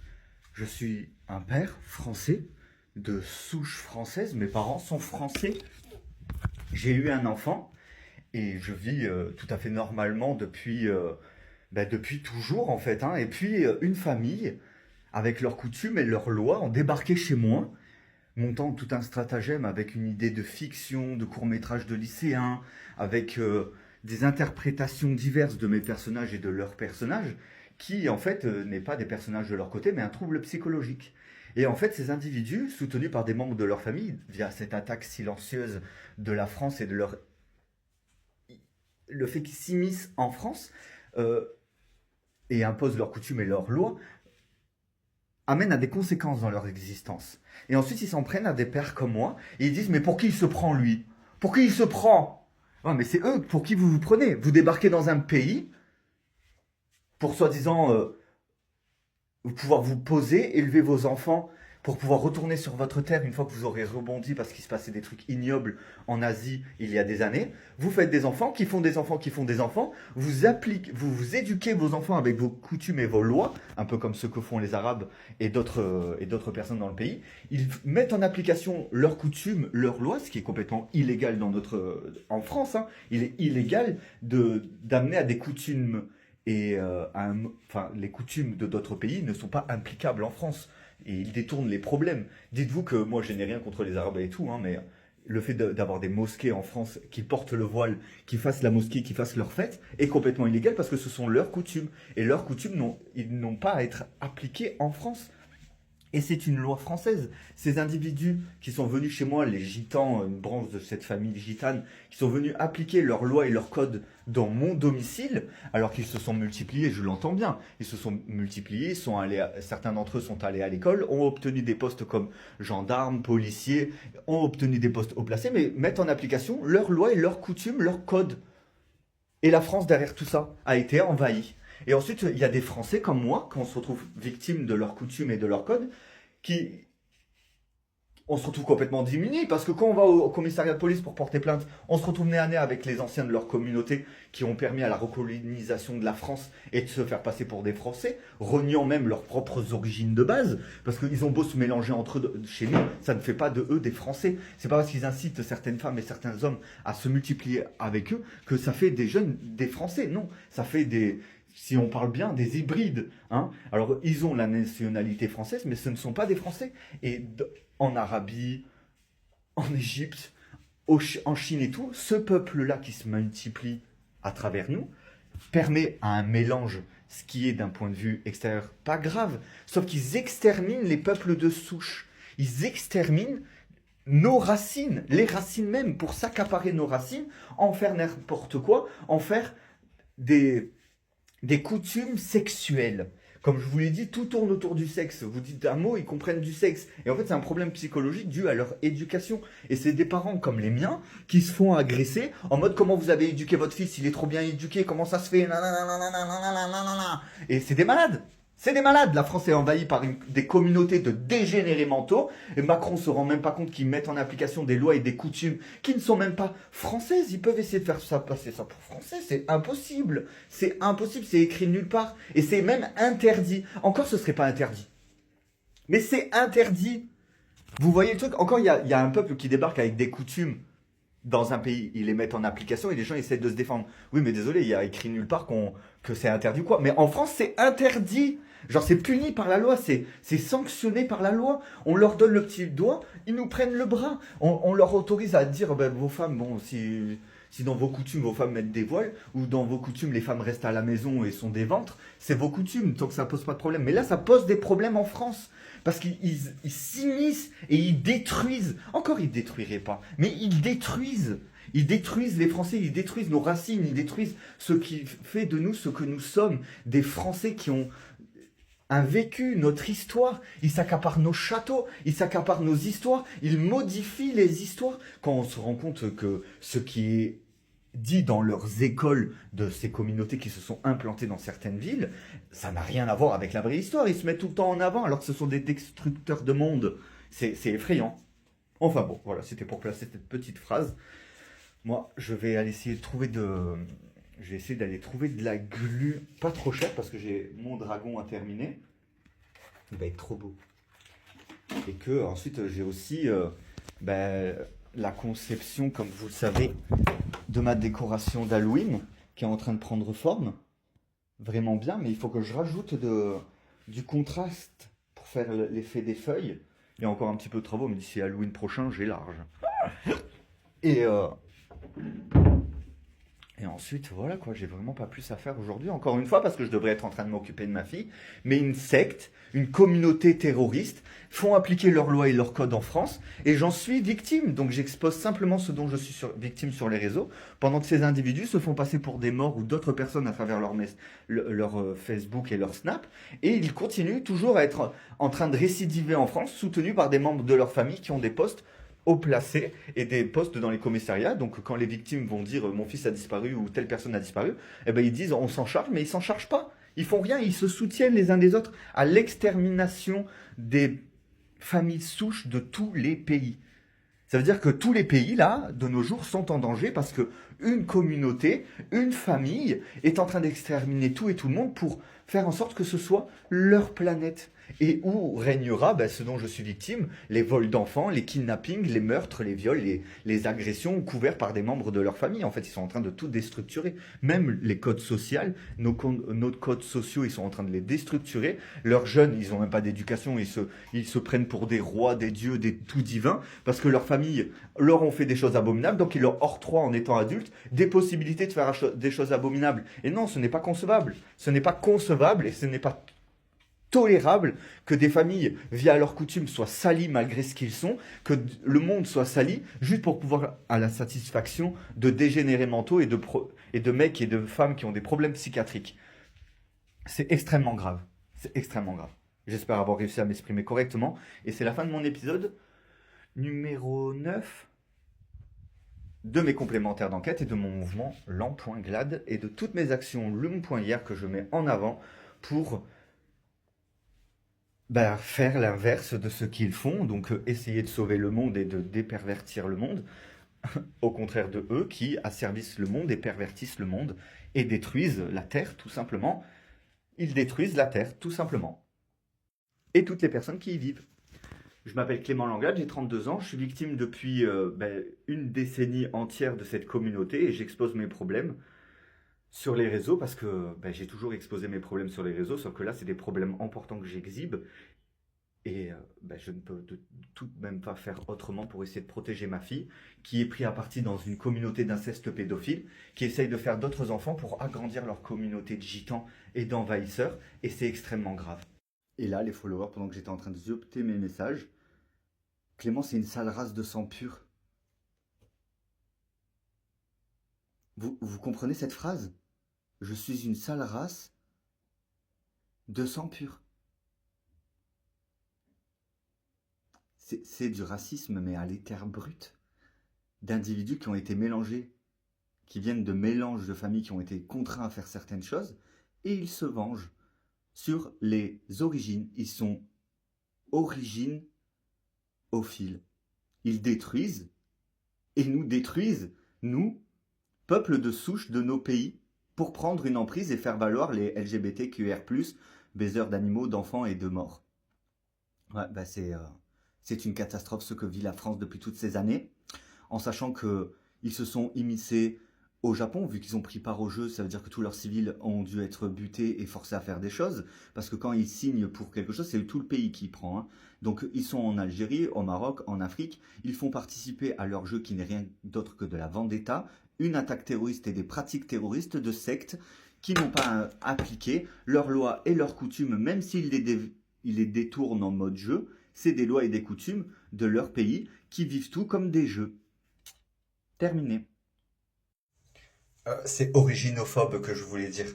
S2: Je suis un père français, de souche française. Mes parents sont français. J'ai eu un enfant.
S3: Et je vis tout à fait normalement depuis toujours en fait, hein. Et puis une famille, avec leurs coutumes et leurs lois, ont débarqué chez moi, montant tout un stratagème avec une idée de fiction, de court-métrage de lycéens, avec des interprétations diverses de mes personnages et de leurs personnages, qui en fait n'est pas des personnages de leur côté, mais un trouble psychologique. Et en fait, ces individus, soutenus par des membres de leur famille, via cette attaque silencieuse de la France et de le fait qu'ils s'immiscent en France euh, et imposent leurs coutumes et leurs lois, amènent à des conséquences dans leur existence. Et ensuite, ils s'en prennent à des pères comme moi, et ils disent, mais pour qui il se prend, lui? Pour qui il se prend? Ouais, mais c'est eux pour qui vous vous prenez. Vous débarquez dans un pays pour soi-disant pouvoir vous poser, élever vos enfants, pour pouvoir retourner sur votre terre une fois que vous aurez rebondi parce qu'il se passait des trucs ignobles en Asie il y a des années. Vous faites des enfants qui font des enfants qui font des enfants. Vous éduquez vos enfants avec vos coutumes et vos lois, un peu comme ce que font les Arabes et d'autres personnes dans le pays. Ils mettent en application leurs coutumes, leurs lois, ce qui est complètement illégal en France, hein. Il est illégal d'amener à des coutumes et les coutumes de d'autres pays ne sont pas applicables en France. Et ils détournent les problèmes. Dites-vous que moi, je n'ai rien contre les Arabes et tout, hein, mais le fait d'avoir des mosquées en France qui portent le voile, qui fassent la mosquée, qui fassent leur fête, est complètement illégal parce que ce sont leurs coutumes. Et leurs coutumes, ils n'ont pas à être appliquées en France. Et c'est une loi française. Ces individus qui sont venus chez moi, les gitans, une branche de cette famille gitane, qui sont venus appliquer leurs lois et leurs codes dans mon domicile, alors qu'ils se sont multipliés, je l'entends bien, ils se sont multipliés, certains d'entre eux sont allés à l'école, ont obtenu des postes comme gendarmes, policiers, ont obtenu des postes haut placés, mais mettent en application leurs lois et leurs coutumes, leurs codes. Et la France, derrière tout ça, a été envahie. Et ensuite, il y a des Français comme moi, quand on se retrouve victime de leurs coutumes et de leurs codes, on se retrouve complètement diminué, parce que quand on va au commissariat de police pour porter plainte, on se retrouve nez à nez avec les anciens de leur communauté qui ont permis à la recolonisation de la France et de se faire passer pour des Français, reniant même leurs propres origines de base, parce qu'ils ont beau se mélanger entre eux chez nous, ça ne fait pas de eux des Français. C'est pas parce qu'ils incitent certaines femmes et certains hommes à se multiplier avec eux que ça fait des jeunes des Français. Non, ça fait si on parle bien, des hybrides, hein. Alors, ils ont la nationalité française, mais ce ne sont pas des Français. Et en Arabie, en Égypte, en Chine et tout, ce peuple-là qui se multiplie à travers nous, permet à un mélange, ce qui est d'un point de vue extérieur pas grave, sauf qu'ils exterminent les peuples de souche. Ils exterminent nos racines, les racines même, pour s'accaparer nos racines, en faire n'importe quoi, en faire des coutumes sexuelles. Comme je vous l'ai dit, tout tourne autour du sexe. Vous dites un mot, ils comprennent du sexe. Et en fait, c'est un problème psychologique dû à leur éducation. Et c'est des parents comme les miens qui se font agresser en mode comment vous avez éduqué votre fils, il est trop bien éduqué, comment ça se fait, nanana. Et c'est des malades. C'est des malades. La France est envahie par des communautés de dégénérés mentaux. Et Macron se rend même pas compte qu'ils mettent en application des lois et des coutumes qui ne sont même pas françaises. Ils peuvent essayer de faire ça, passer ça pour français. C'est impossible. C'est impossible. C'est écrit nulle part. Et c'est même interdit. Encore, ce serait pas interdit. Mais c'est interdit. Vous voyez le truc? Encore, il y a un peuple qui débarque avec des coutumes dans un pays. Ils les mettent en application et les gens essaient de se défendre. Oui, mais désolé, il y a écrit nulle part que c'est interdit ou quoi. Mais en France, c'est interdit. Genre, c'est puni par la loi, c'est sanctionné par la loi. On leur donne le petit doigt, ils nous prennent le bras. On leur autorise à dire, vos femmes, bon, si dans vos coutumes, vos femmes mettent des voiles, ou dans vos coutumes, les femmes restent à la maison et sont des ventres, c'est vos coutumes, donc ça pose pas de problème. Mais là, ça pose des problèmes en France. Parce qu'ils s'immiscent et ils détruisent. Encore, ils ne détruiraient pas, mais ils détruisent. Ils détruisent les Français, ils détruisent nos racines, ils détruisent ce qui fait de nous ce que nous sommes. Des Français qui ont un vécu, notre histoire. Ils s'accaparent nos châteaux, ils s'accaparent nos histoires, ils modifient les histoires. Quand on se rend compte que ce qui est dit dans leurs écoles de ces communautés qui se sont implantées dans certaines villes, ça n'a rien à voir avec la vraie histoire. Ils se mettent tout le temps en avant alors que ce sont des destructeurs de monde. C'est effrayant. Enfin bon, voilà, c'était pour placer cette petite phrase. Moi, je vais aller essayer de trouver je vais essayer d'aller trouver de la glu pas trop chère parce que j'ai mon dragon à terminer. Il va être trop beau. Et que ensuite j'ai aussi la conception, comme vous le savez,
S2: de ma décoration d'Halloween qui est en train de prendre forme. Vraiment bien, mais il faut que je rajoute du contraste pour faire l'effet des feuilles. Il y a encore un petit peu de travaux, mais d'ici Halloween prochain, j'ai large. Et ensuite, voilà quoi, j'ai vraiment pas plus à faire aujourd'hui, encore une fois, parce que je devrais être en train de m'occuper de ma fille. Mais une secte, une communauté terroriste font appliquer leurs lois et leurs codes en France, et j'en suis victime. Donc j'expose simplement ce dont je suis victime sur les réseaux, pendant que ces individus se font passer pour des morts ou d'autres personnes à travers leur Facebook et leur Snap, et ils continuent toujours à être en train de récidiver en France, soutenus par des membres de leur famille qui ont des postes haut placés et des postes dans les commissariats. Donc quand les victimes vont dire mon fils a disparu ou telle personne a disparu, eh ben ils disent on s'en charge, mais ils s'en chargent pas. Ils font rien, ils se soutiennent les uns des autres à l'extermination des familles souches de tous les pays. Ça veut dire que tous les pays là, de nos jours, sont en danger parce que une communauté, une famille est en train d'exterminer tout et tout le monde pour faire en sorte que ce soit leur planète. Et où régnera ce dont je suis victime, les vols d'enfants, les kidnappings, les meurtres, les viols, les agressions couverts par des membres de leur famille. En fait, ils sont en train de tout déstructurer. Même les codes sociaux, nos codes sociaux, ils sont en train de les déstructurer. Leurs jeunes, ils n'ont même pas d'éducation, ils se prennent pour des rois, des dieux, des tout divins, parce que leurs familles leur ont fait des choses abominables, donc ils leur octroient en étant adultes des possibilités de faire des choses abominables. Et non, ce n'est pas concevable. Ce n'est pas concevable et ce n'est pas tolérable que des familles, via leurs coutumes, soient salies malgré ce qu'ils sont, que le monde soit sali, juste pour pouvoir à la satisfaction de dégénérés mentaux et de mecs et de femmes qui ont des problèmes psychiatriques. C'est extrêmement grave. C'est extrêmement grave. J'espère avoir réussi à m'exprimer correctement. Et c'est la fin de mon épisode numéro 9 de mes complémentaires d'enquête et de mon mouvement L'An.Glad et de toutes mes actions Lum.hier que je mets en avant pour faire l'inverse de ce qu'ils font, donc essayer de sauver le monde et de dépervertir le monde, au contraire de eux qui asservissent le monde et pervertissent le monde et détruisent la Terre, tout simplement. Ils détruisent la Terre, tout simplement. Et toutes les personnes qui y vivent. Je m'appelle Clément Langlade, j'ai 32 ans, je suis victime depuis une décennie entière de cette communauté et j'expose mes problèmes sur les réseaux parce que j'ai toujours exposé mes problèmes sur les réseaux, sauf que là, c'est des problèmes importants que j'exhibe. Et je ne peux tout de même pas faire autrement pour essayer de protéger ma fille, qui est prise à partie dans une communauté d'inceste pédophile, qui essaye de faire d'autres enfants pour agrandir leur communauté de gitans et d'envahisseurs, et c'est extrêmement grave. Et là, les followers, pendant que j'étais en train de zioter mes messages, Clément, c'est une sale race de sang pur. Vous comprenez cette phrase ? Je suis une sale race de sang pur. C'est du racisme, mais à l'éther brut. D'individus qui ont été mélangés, qui viennent de mélanges de familles qui ont été contraints à faire certaines choses, et ils se vengent sur les origines. Ils sont originophiles. Ils détruisent, et nous détruisent, nous, peuple de souche de nos pays, pour prendre une emprise et faire valoir les LGBTQR+, baiseurs d'animaux, d'enfants et de morts. Ouais, c'est une catastrophe ce que vit la France depuis toutes ces années, en sachant qu'ils se sont immiscés au Japon, vu qu'ils ont pris part au jeu, ça veut dire que tous leurs civils ont dû être butés et forcés à faire des choses, parce que quand ils signent pour quelque chose, c'est tout le pays qui prend. Hein. Donc ils sont en Algérie, au Maroc, en Afrique, ils font participer à leur jeu qui n'est rien d'autre que de la vendetta, une attaque terroriste et des pratiques terroristes de sectes qui n'ont pas appliqué leurs lois et leurs coutumes, même s'ils les détournent en mode jeu, c'est des lois et des coutumes de leur pays qui vivent tout comme des jeux. Terminé. C'est originophobe que je voulais dire.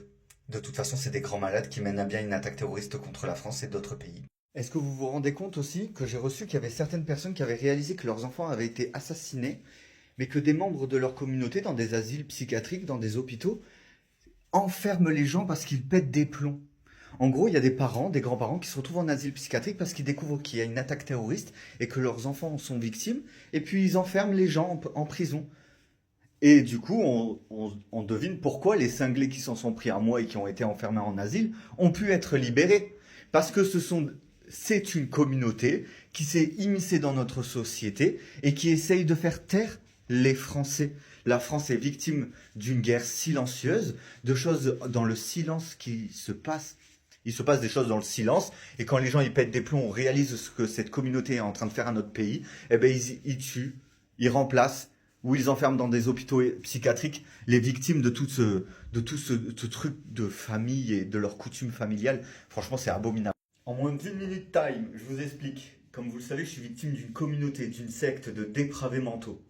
S2: De toute façon, c'est des grands malades qui mènent à bien une attaque terroriste contre la France et d'autres pays. Est-ce que vous vous rendez compte aussi que j'ai reçu qu'il y avait certaines personnes qui avaient réalisé que leurs enfants avaient été assassinés, mais que des membres de leur communauté, dans des asiles psychiatriques, dans des hôpitaux, enferment les gens parce qu'ils pètent des plombs. En gros, il y a des parents, des grands-parents qui se retrouvent en asile psychiatrique parce qu'ils découvrent qu'il y a une attaque terroriste et que leurs enfants en sont victimes, et puis ils enferment les gens en prison. Et du coup, on devine pourquoi les cinglés qui s'en sont pris à moi et qui ont été enfermés en asile ont pu être libérés. Parce que c'est une communauté qui s'est immiscée dans notre société et qui essaye de faire taire les Français. la France est victime d'une guerre silencieuse, de choses dans le silence qui se passent. Il se passe des choses dans le silence, et quand les gens ils pètent des plombs, on réalise ce que cette communauté est en train de faire à notre pays, et ben ils tuent, ils remplacent, ou ils enferment dans des hôpitaux psychiatriques les victimes de tout ce truc de famille et de leurs coutumes familiales. Franchement, c'est abominable. En moins d'1 minute time, je vous explique. Comme vous le savez, je suis victime d'une communauté, d'une secte de dépravés mentaux.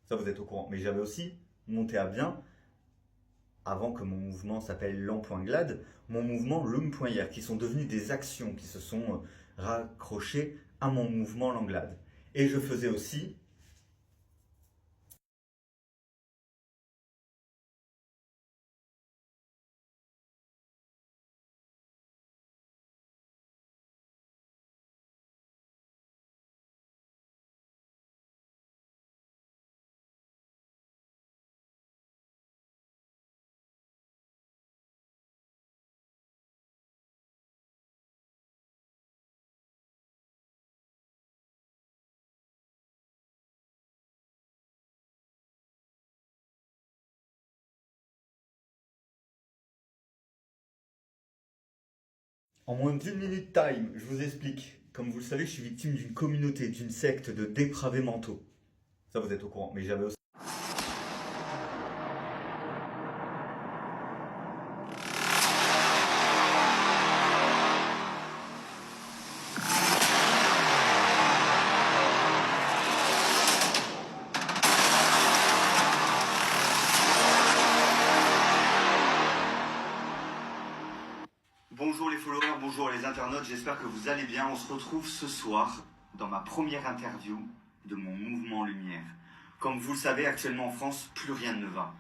S2: Ça, vous êtes au courant. Mais j'avais aussi monté à bien, avant que mon mouvement s'appelle l'Empoinglade, mon mouvement l'Umpoinhière, qui sont devenus des actions qui se sont raccrochées à mon mouvement l'Anglade. Et je faisais aussi en moins d'1 minute time, je vous explique. Comme vous le savez, je suis victime d'une communauté, d'une secte de dépravés mentaux. Ça, vous êtes au courant. Mais j'avais aussi... Bonjour les followers, bonjour les internautes, j'espère que vous allez bien. On se retrouve ce soir dans ma première interview de mon mouvement Lumière. Comme vous le savez, actuellement en France, plus rien ne va.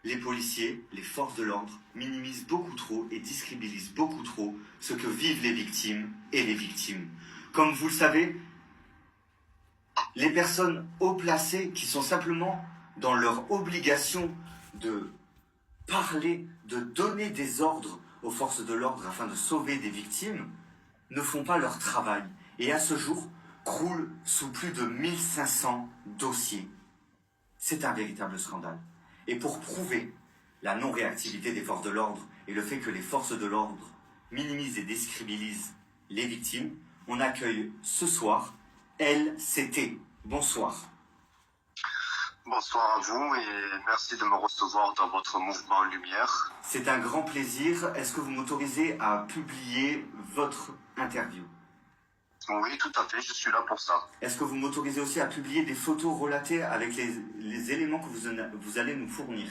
S2: Les policiers, les forces de l'ordre minimisent beaucoup trop et discrédibilisent beaucoup trop ce que vivent les victimes et les victimes. Comme vous le savez, les personnes haut placées qui sont simplement dans leur obligation de parler, de donner des ordres aux forces de l'ordre afin de sauver des victimes, ne font pas leur travail et à ce jour croulent sous plus de 1500 dossiers. C'est un véritable scandale. Et pour prouver la non-réactivité des forces de l'ordre et le fait que les forces de l'ordre minimisent et discrédibilisent les victimes, on accueille ce soir LCT. Bonsoir.
S5: Bonsoir à vous et merci de me recevoir dans votre mouvement Lumière.
S2: C'est un grand plaisir. Est-ce que vous m'autorisez à publier votre interview?
S5: Oui, tout à fait, je suis là pour ça.
S2: Est-ce que vous m'autorisez aussi à publier des photos relatées avec les éléments que vous allez nous fournir?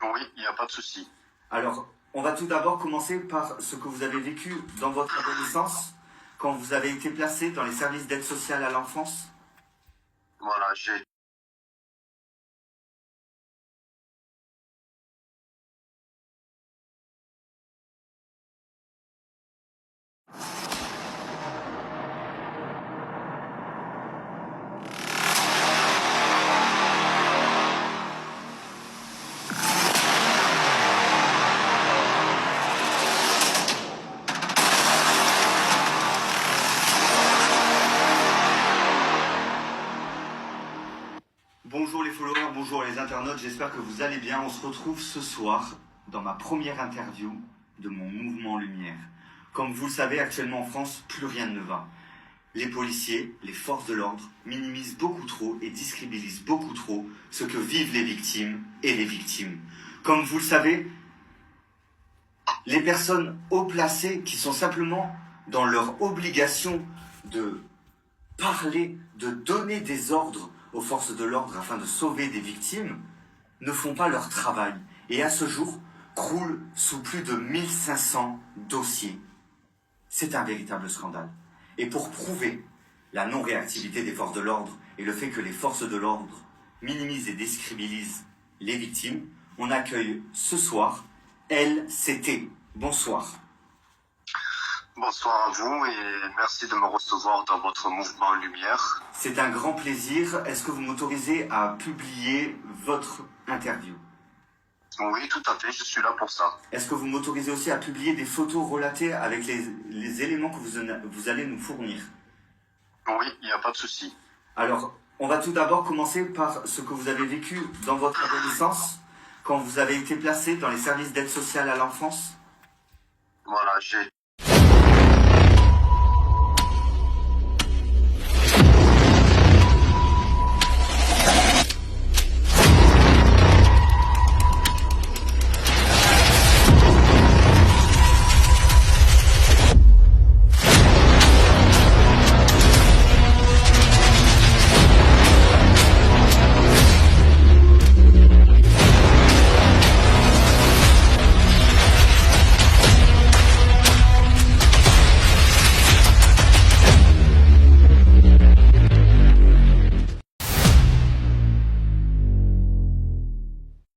S5: Oui, il n'y a pas de souci.
S2: Alors, on va tout d'abord commencer par ce que vous avez vécu dans votre adolescence, quand vous avez été placé dans les services d'aide sociale à l'enfance.
S5: Voilà, j'ai...
S2: Bonjour les followers, bonjour les internautes, j'espère que vous allez bien. On se retrouve ce soir dans ma première interview de mon mouvement Lumière. Comme vous le savez, actuellement en France, plus rien ne va. Les policiers, les forces de l'ordre minimisent beaucoup trop et discrédibilisent beaucoup trop ce que vivent les victimes et les victimes. Comme vous le savez, les personnes haut placées qui sont simplement dans leur obligation de parler, de donner des ordres aux forces de l'ordre afin de sauver des victimes, ne font pas leur travail et à ce jour croulent sous plus de 1500 dossiers. C'est un véritable scandale. Et pour prouver la non-réactivité des forces de l'ordre et le fait que les forces de l'ordre minimisent et discrédibilisent les victimes, on accueille ce soir LCT. Bonsoir.
S5: Bonsoir à vous et merci de me recevoir dans votre mouvement Lumière.
S2: C'est un grand plaisir. Est-ce que vous m'autorisez à publier votre interview?
S5: Oui, tout à fait, je suis là pour ça.
S2: Est-ce que vous m'autorisez aussi à publier des photos relatées avec les éléments que vous allez nous fournir?
S5: Oui, il n'y a pas de souci.
S2: Alors, On va tout d'abord commencer par ce que vous avez vécu dans votre adolescence, quand vous avez été placé dans les services d'aide sociale à l'enfance.
S5: Voilà, j'ai